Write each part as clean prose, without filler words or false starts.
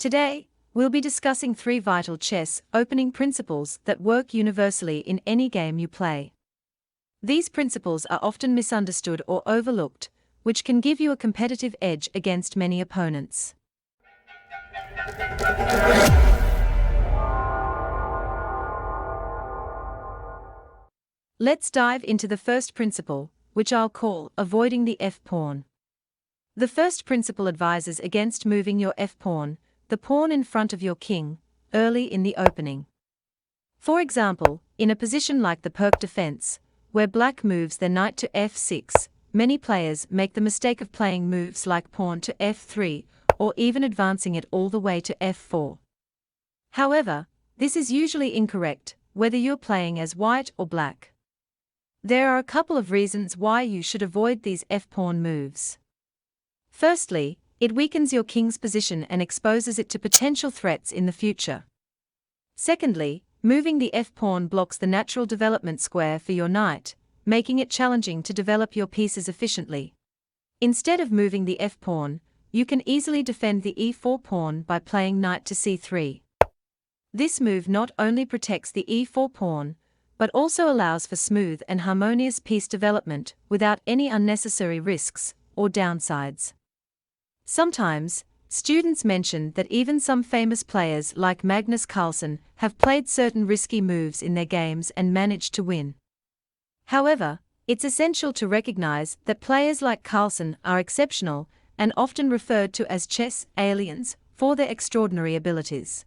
Today, we'll be discussing 3 vital chess opening principles that work universally in any game you play. These principles are often misunderstood or overlooked, which can give you a competitive edge against many opponents. Let's dive into the first principle, which I'll call avoiding the f-pawn. The first principle advises against moving your f-pawn, the pawn in front of your king, early in the opening. For example, in a position like the Perk defense, where black moves their knight to f6, many players make the mistake of playing moves like pawn to f3, or even advancing it all the way to f4. However, this is usually incorrect, whether you're playing as white or black. There are a couple of reasons why you should avoid these f-pawn moves. Firstly, it weakens your king's position and exposes it to potential threats in the future. Secondly, moving the f-pawn blocks the natural development square for your knight, making it challenging to develop your pieces efficiently. Instead of moving the f-pawn, you can easily defend the e4 pawn by playing knight to c3. This move not only protects the e4 pawn, but also allows for smooth and harmonious piece development without any unnecessary risks or downsides. Sometimes, students mention that even some famous players like Magnus Carlsen have played certain risky moves in their games and managed to win. However, it's essential to recognize that players like Carlsen are exceptional and often referred to as chess aliens for their extraordinary abilities.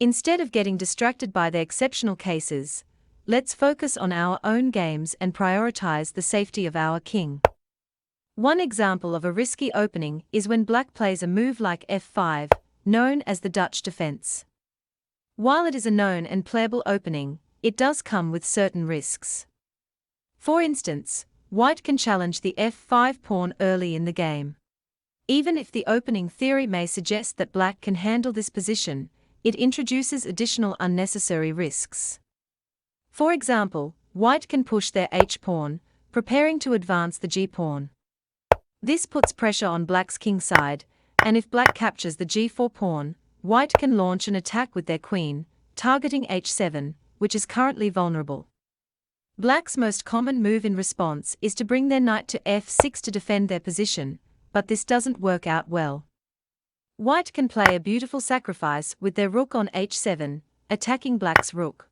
Instead of getting distracted by their exceptional cases, let's focus on our own games and prioritize the safety of our king. One example of a risky opening is when black plays a move like f5, known as the Dutch defense. While it is a known and playable opening, it does come with certain risks. For instance, white can challenge the f5 pawn early in the game. Even if the opening theory may suggest that black can handle this position, it introduces additional unnecessary risks. For example, white can push their h-pawn, preparing to advance the g-pawn. This puts pressure on black's king side, and if black captures the g4 pawn, white can launch an attack with their queen, targeting h7, which is currently vulnerable. Black's most common move in response is to bring their knight to f6 to defend their position, but this doesn't work out well. White can play a beautiful sacrifice with their rook on h7, attacking black's rook.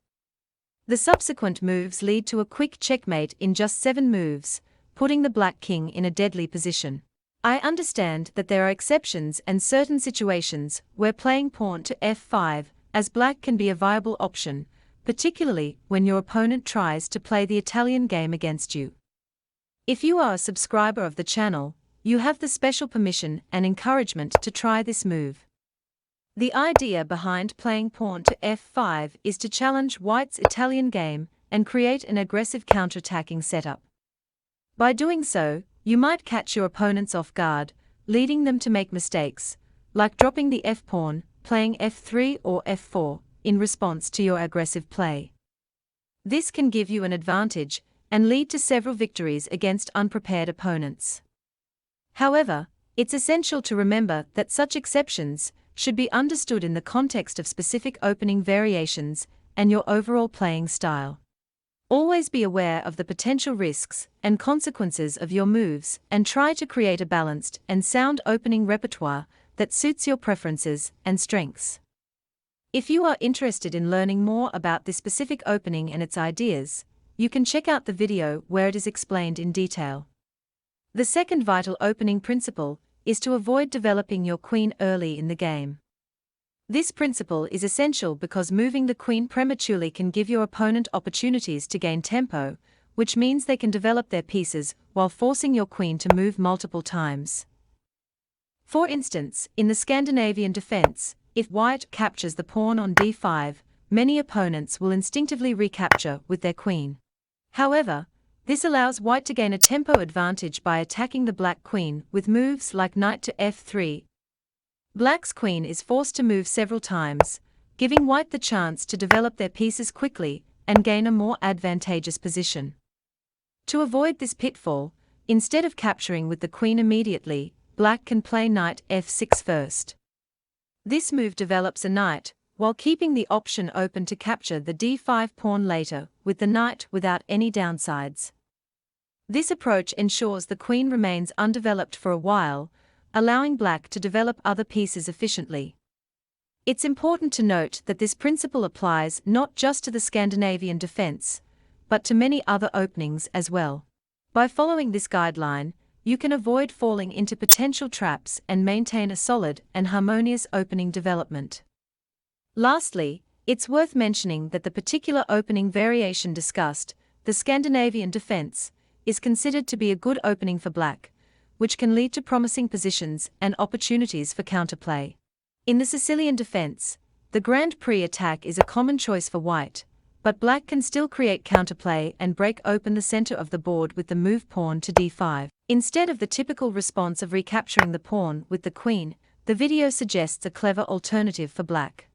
The subsequent moves lead to a quick checkmate in just 7 moves, putting the black king in a deadly position. I understand that there are exceptions and certain situations where playing pawn to f5 as black can be a viable option, particularly when your opponent tries to play the Italian game against you. If you are a subscriber of the channel, you have the special permission and encouragement to try this move. The idea behind playing pawn to f5 is to challenge white's Italian game and create an aggressive counterattacking setup. By doing so, you might catch your opponents off guard, leading them to make mistakes, like dropping the f-pawn, playing f3 or f4, in response to your aggressive play. This can give you an advantage and lead to several victories against unprepared opponents. However, it's essential to remember that such exceptions should be understood in the context of specific opening variations and your overall playing style. Always be aware of the potential risks and consequences of your moves and try to create a balanced and sound opening repertoire that suits your preferences and strengths. If you are interested in learning more about this specific opening and its ideas, you can check out the video where it is explained in detail. The second vital opening principle is to avoid developing your queen early in the game. This principle is essential because moving the queen prematurely can give your opponent opportunities to gain tempo, which means they can develop their pieces while forcing your queen to move multiple times. For instance, in the Scandinavian defense, if white captures the pawn on d5, many opponents will instinctively recapture with their queen. However, this allows white to gain a tempo advantage by attacking the black queen with moves like knight to f3. Black's queen is forced to move several times, giving white the chance to develop their pieces quickly and gain a more advantageous position. To avoid this pitfall, instead of capturing with the queen immediately, black can play knight f6 first. This move develops a knight, while keeping the option open to capture the d5 pawn later with the knight without any downsides. This approach ensures the queen remains undeveloped for a while, allowing black to develop other pieces efficiently. It's important to note that this principle applies not just to the Scandinavian defense, but to many other openings as well. By following this guideline, you can avoid falling into potential traps and maintain a solid and harmonious opening development. Lastly, it's worth mentioning that the particular opening variation discussed, the Scandinavian defense, is considered to be a good opening for black, which can lead to promising positions and opportunities for counterplay. In the Sicilian defense, the Grand Prix attack is a common choice for white, but black can still create counterplay and break open the center of the board with the move pawn to d5. Instead of the typical response of recapturing the pawn with the queen, the video suggests a clever alternative for black.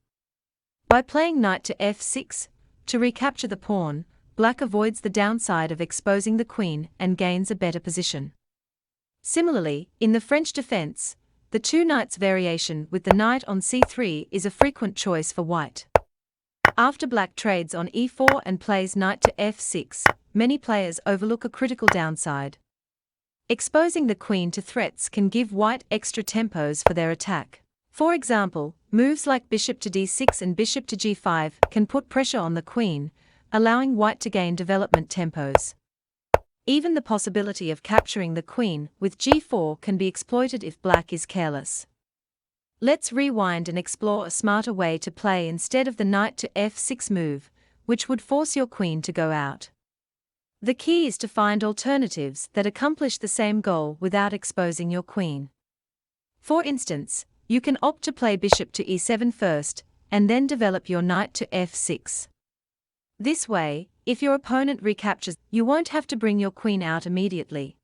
By playing knight to f6, to recapture the pawn, black avoids the downside of exposing the queen and gains a better position. Similarly, in the French defense, the two knights variation with the knight on c3 is a frequent choice for white. After black trades on e4 and plays knight to f6, many players overlook a critical downside. Exposing the queen to threats can give white extra tempos for their attack. For example, moves like bishop to d6 and bishop to g5 can put pressure on the queen, allowing white to gain development tempos. Even the possibility of capturing the queen with g4 can be exploited if black is careless. Let's rewind and explore a smarter way to play instead of the knight to f6 move, which would force your queen to go out. The key is to find alternatives that accomplish the same goal without exposing your queen. For instance, you can opt to play bishop to e7 first, and then develop your knight to f6. This way, if your opponent recaptures, you won't have to bring your queen out immediately.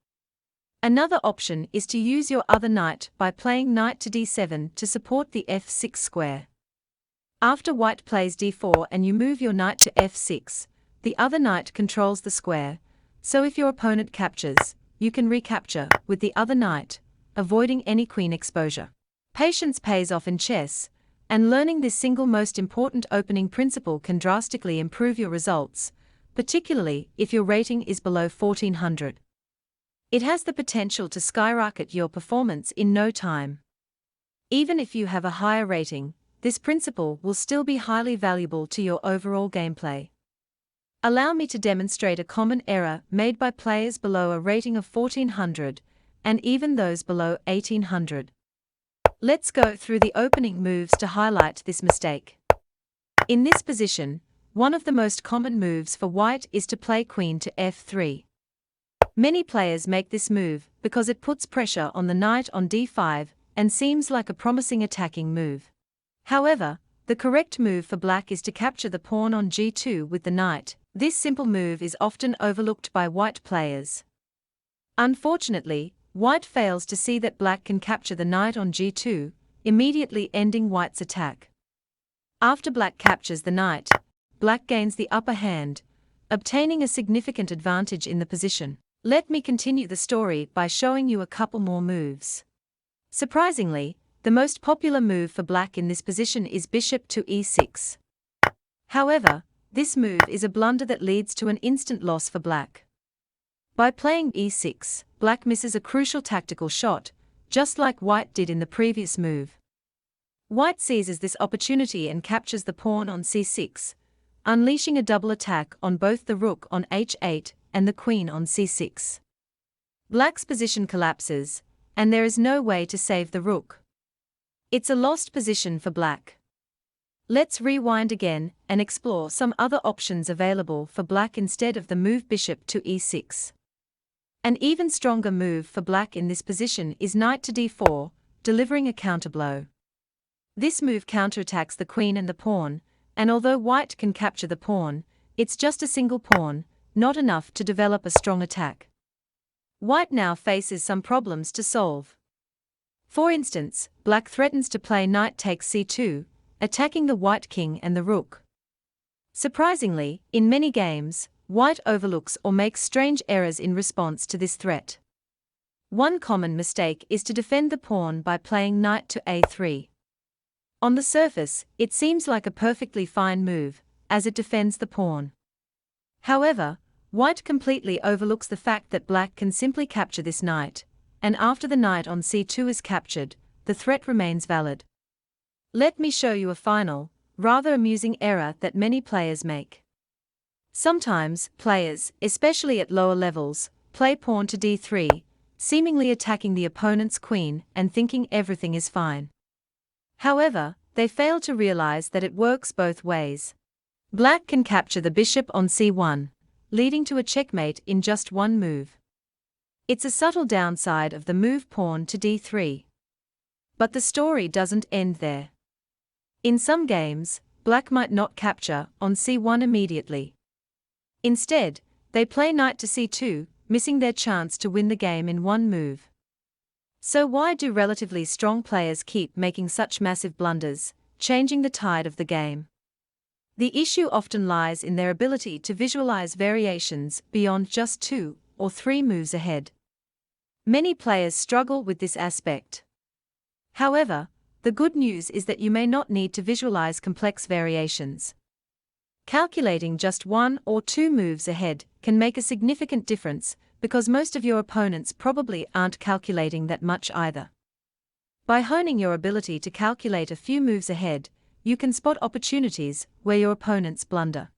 Another option is to use your other knight by playing knight to d7 to support the f6 square. After white plays d4 and you move your knight to f6, the other knight controls the square, so if your opponent captures, you can recapture with the other knight, avoiding any queen exposure. Patience pays off in chess, and learning this single most important opening principle can drastically improve your results, particularly if your rating is below 1400. It has the potential to skyrocket your performance in no time. Even if you have a higher rating, this principle will still be highly valuable to your overall gameplay. Allow me to demonstrate a common error made by players below a rating of 1400, and even those below 1800. Let's go through the opening moves to highlight this mistake. In this position, one of the most common moves for white is to play queen to f3. Many players make this move because it puts pressure on the knight on d5 and seems like a promising attacking move. However, the correct move for black is to capture the pawn on g2 with the knight. This simple move is often overlooked by white players. Unfortunately, white fails to see that black can capture the knight on g2, immediately ending white's attack. After black captures the knight, black gains the upper hand, obtaining a significant advantage in the position. Let me continue the story by showing you a couple more moves. Surprisingly, the most popular move for black in this position is bishop to e6. However, this move is a blunder that leads to an instant loss for black. By playing e6, black misses a crucial tactical shot, just like white did in the previous move. White seizes this opportunity and captures the pawn on c6, unleashing a double attack on both the rook on h8 and the queen on c6. Black's position collapses, and there is no way to save the rook. It's a lost position for black. Let's rewind again and explore some other options available for black instead of the move bishop to e6. An even stronger move for black in this position is knight to d4, delivering a counterblow. This move counterattacks the queen and the pawn, and although white can capture the pawn, it's just a single pawn, not enough to develop a strong attack. White now faces some problems to solve. For instance, black threatens to play knight takes c2, attacking the white king and the rook. Surprisingly, in many games, white overlooks or makes strange errors in response to this threat. One common mistake is to defend the pawn by playing knight to a3. On the surface, it seems like a perfectly fine move, as it defends the pawn. However, white completely overlooks the fact that black can simply capture this knight, and after the knight on c2 is captured, the threat remains valid. Let me show you a final, rather amusing error that many players make. Sometimes, players, especially at lower levels, play pawn to d3, seemingly attacking the opponent's queen and thinking everything is fine. However, they fail to realize that it works both ways. Black can capture the bishop on c1, leading to a checkmate in just one move. It's a subtle downside of the move pawn to d3. But the story doesn't end there. In some games, black might not capture on c1 immediately. Instead, they play knight to c2, missing their chance to win the game in one move. So why do relatively strong players keep making such massive blunders, changing the tide of the game? The issue often lies in their ability to visualize variations beyond just 2 or 3 moves ahead. Many players struggle with this aspect. However, the good news is that you may not need to visualize complex variations. Calculating just 1 or 2 moves ahead can make a significant difference, because most of your opponents probably aren't calculating that much either. By honing your ability to calculate a few moves ahead, you can spot opportunities where your opponents blunder.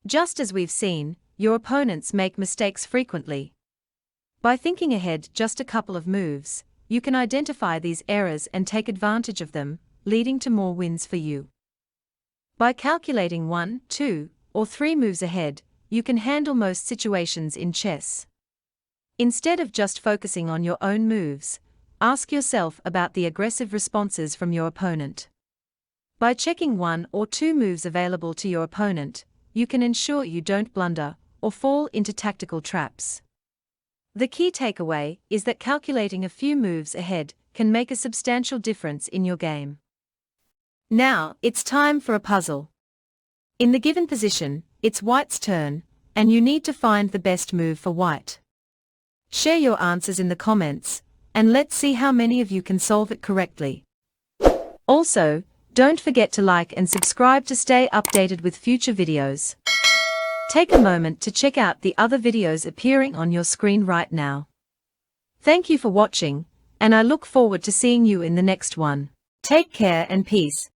Just as we've seen, your opponents make mistakes frequently. By thinking ahead just a couple of moves, you can identify these errors and take advantage of them, leading to more wins for you. By calculating 1, 2, or 3 moves ahead, you can handle most situations in chess. Instead of just focusing on your own moves, ask yourself about the aggressive responses from your opponent. By checking 1 or 2 moves available to your opponent, you can ensure you don't blunder or fall into tactical traps. The key takeaway is that calculating a few moves ahead can make a substantial difference in your game. Now, it's time for a puzzle. In the given position, it's white's turn, and you need to find the best move for white. Share your answers in the comments, and let's see how many of you can solve it correctly. Also, don't forget to like and subscribe to stay updated with future videos. Take a moment to check out the other videos appearing on your screen right now. Thank you for watching, and I look forward to seeing you in the next one. Take care and peace.